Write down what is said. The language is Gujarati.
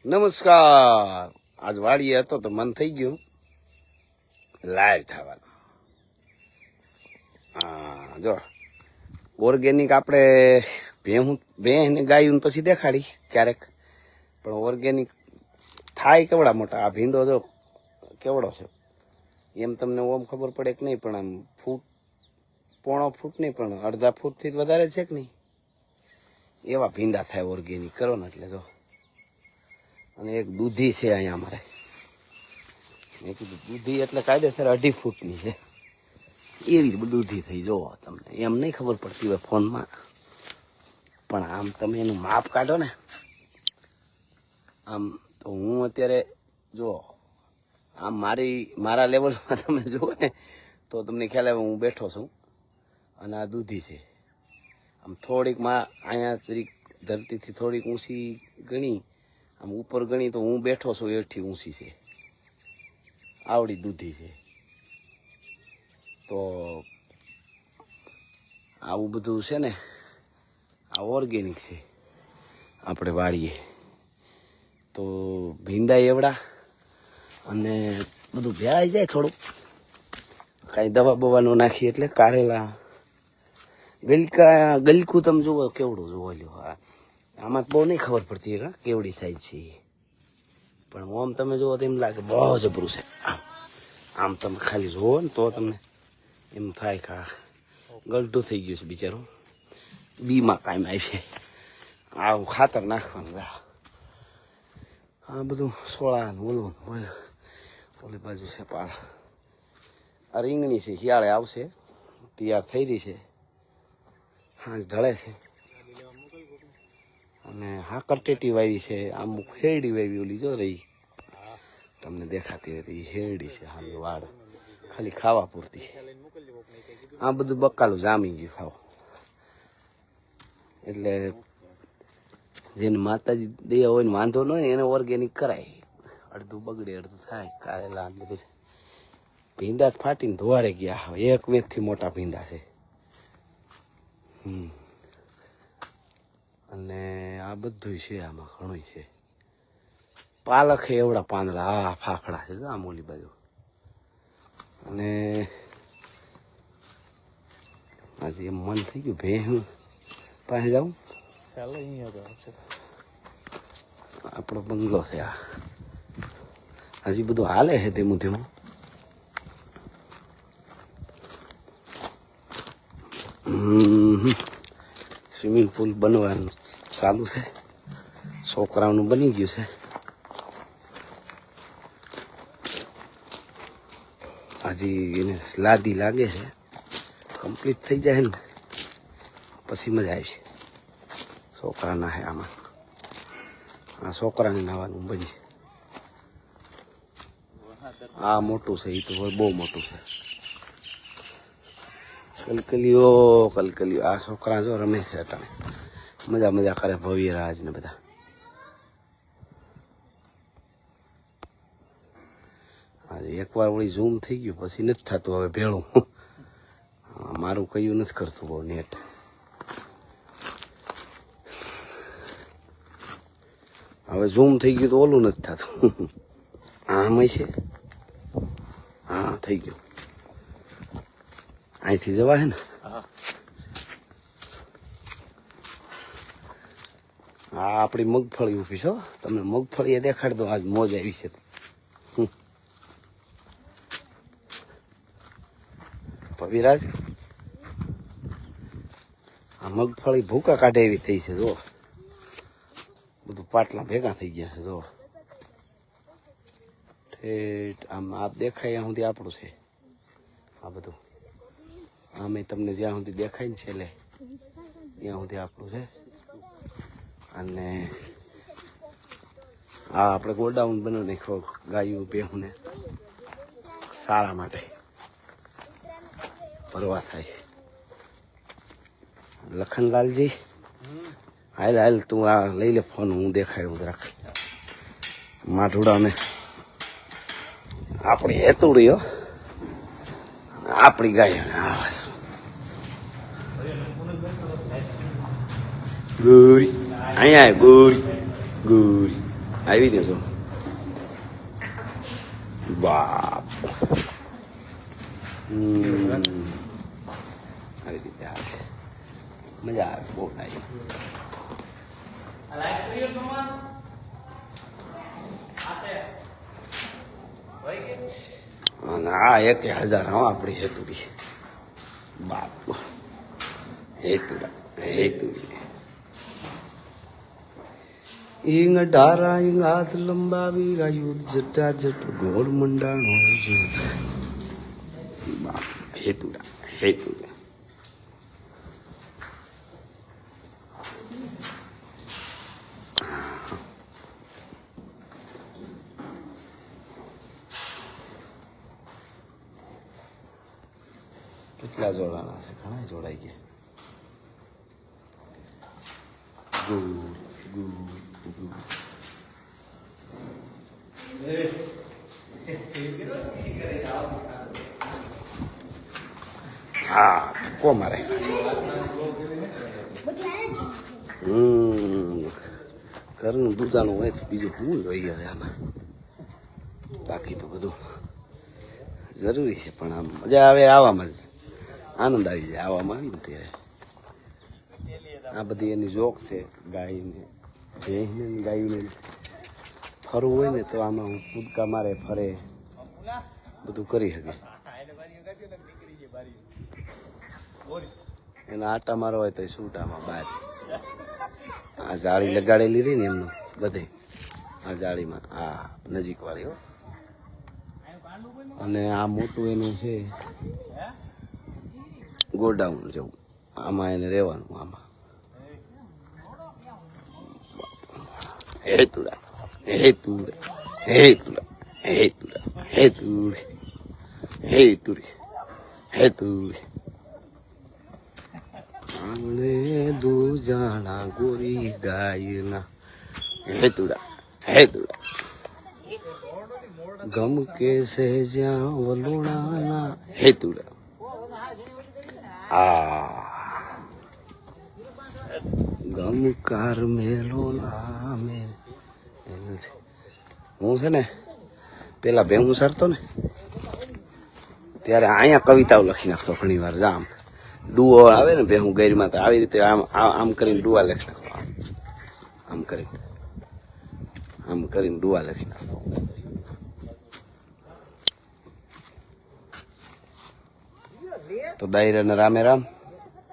નમસ્કાર. આજ વાડીએ હતો તો મન થઈ ગયું લાઈવ થવાનું. હા, જો ઓર્ગેનિક આપણે ભેં ને ગાયું પછી દેખાડી ક્યારેક, પણ ઓર્ગેનિક થાય કેવડા મોટા. આ ભીંડો જો કેવડો છે એમ તમને ઓમ ખબર પડે કે નહીં, પણ આમ ફૂટ પોણો ફૂટ નહીં પણ અડધા ફૂટથી વધારે છે કે નહીં, એવા ભીંડા થાય ઓર્ગેનિક કરો ને એટલે. જો અને એક દૂધી છે અહીંયા અમારે. મેં કીધું દૂધી એટલે કાયદેસર 2.5 ફૂટની છે, એવી જ દૂધી થઈ. જોવો તમને એમ નહીં ખબર પડતી હોય ફોનમાં, પણ આમ તમે એનું માપ કાઢો ને આમ. તો હું અત્યારે જો આમ મારા લેવલમાં તમે જુઓ ને તો તમને ખ્યાલ આવે હું બેઠો છું અને આ દૂધી છે. આમ થોડીક અહીંયા જરીક ધરતીથી થોડીક ઊંચી ગણી, આમ ઉપર ગણી તો હું બેઠો છું એથી ઊંચી છે. આવડી દૂધી છે. તો આવું બધું છે ને, આ ઓર્ગેનિક છે આપણે વાળીએ. તો ભીંડા એવડા અને બધું ભેળાઈ જાય થોડુંક, કાંઈ દવા બવા ન નાખીએ એટલે. કારેલા ગલકું તમે જુઓ કેવડું જુઓ લ્યો. આમાં બહુ નહીં ખબર પડતી હા કેવડી સાઈઝ છે, પણ આમ તમે જુઓ તો એમ લાગે બહુ જબરું છે. આમ તમે ખાલી જુઓ ને તો તમને એમ થાય કે ગલટું થઈ ગયું છે બિચારું, બીમાં કાંઈ આવી છે. આવું ખાતર નાખવાનું. આ બધું સોળા ઓલું ઓલી બાજુ છે પાર. આ રીંગણી છે, શિયાળે આવશે, તૈયાર થઈ રહી છે, હાંજ ઢળે છે. અને હાકર ટેટી વાવી છે, આમ હેરડી વાવી ઓલી જો રહી તમને દેખાતી હોય તો એ હેરડી છે. હાલ વાડ ખાલી ખાવા પૂરતી. આ બધું બકાલું જામી ગયું ખાવ. એટલે જેને માતાજી દયા હોય ને વાંધો ન હોય એને ઓર્ગેનિક કરાય. અડધું બગડે અડધું થાય. કારેલા બધું છે. ભીંડા ફાટીને ધોવાડે ગયા. એક વેચથી મોટા ભીંડા છે. અને આ બધું છે, આમાં ઘણું છે. પાલક છે એવડા પાંદડા, આ ફાફડા છે આમ ઓલી બાજુ. અને આજે એમ મન થઈ ગયું ભેં પાસે જાઉં. ચાલો અહીંયા આપણો બંગલો છે આ. હજી બધું હાલે છે ધીમું ધીમું. સ્વિમિંગ પુલ બનવાનું ચાલુ છે, છોકરાઓનું બની ગયું છે. હજી એને લાદી લાગે છે, કમ્પ્લીટ થઈ જાય ને પછી મજા આવશે. છોકરાના હે આમાં. આ છોકરાને નાવાનું બની છે. આ મોટું છે, એ તો બહુ મોટું છે. કલકલીઓ આ છોકરા જો રમે છે અટાણે, મજા કરે. ભવ્યરાજ ને બધા. આજે એકવાર વળી ઝૂમ થઈ ગયું પછી નથી થતું હવે ભેળું. મારું કયું નથી કરતું બહુ નેટ. હવે ઝૂમ થઈ ગયું તો ઓલું નથી થતું. આમાં છે, હા થઈ ગયું. અહીંથી જવા હે ને. હા આપણી મગફળી ઊભી છો. તમને મગફળી એ દેખાડ દો. આજ મોજ આવી છે. ભવિરાજ આ મગફળી ભૂકા કાઢે એવી થઈ છે. જો બધું પાટલા ભેગા થઈ ગયા છે. જો ઠેઠ આમ આપ દેખાય ત્યાં સુધી આપણું છે આ બધું. આમે તમને જ્યાં સુધી દેખાય ને છેલ્લે ત્યાં સુધી આપણું છે. અને આ આપણે ગોડાઉન બનાવી નાખ્યો ગાયું ભેહુંને સારા માટે ભરવા થાય. લખનલાલજી હાલ તું આ લઈ લે ફોન, હું દેખાડું જરાક. માઠુડાને આપણી હેતુડી હો, આપણી ગાય. ગોરી અહીંયા ગોરી. આવી રહ્યો છો બાપ આવી રીતે આવે છે મજા આવે બહુ આવી હા 1000 હા આપણી હેતુડી બાપ હેતુડા હેતુડી ઈંગ ડારા ઈંગ હાથ લંબાવી ગાયું જટા જટ ઢોલ મંડાણો બાપ હેતુડા હેતુડા કેટલા જોડાના છે ઘણા જોડાઈ ગયા હા કો મારે ઘરનું દૂધાનું હોય તો બીજું શું જોઈએ આમાં બાકી તો બધું જરૂરી છે પણ આમ મજા આવે આવામાં જ આનંદ આવી જાય આવામાં આવી ને ત્યારે આ બધી એની જોક છે ગાયને ભેંસને ગાયુંને ફરવું હોય ને તો આમાં હું કૂદકા મારે ફરે બધું કરી શકે એના આટા મારો હોય તો એ સૂટામાં બહાર આ જાળી લગાડેલી રહી ને એમનું બધે આ જાળીમાં આ નજીક વાળી અને આ મોટું એનું છે ગોડાઉન જેવું આમાં એને રહેવાનું આમાં હેતુડા હેતુડા હેતુડા હેતુડા હેતુડી હેતુડી હેતુડી આંગણે દૂજાણા ગોરી ગાયના હેતુડા હેતુડા ગમ કે છે જ્યાં વલોણાના હેતુડા ગમકાર મેલો લામે હું છે ને પેલા ભેહું સરતો ને ત્યારે અહીંયા કવિતાઓ લખી નાખતો ઘણી વાર જામ ડુઓ આવે ને ભેહું ગેરમાં તો આવી રીતે આમ આમ કરીને ડુઆ લખી નાખતો આમ કરીને ડુઆ લખી નાખતો તો ડાયરા ને રામે રામ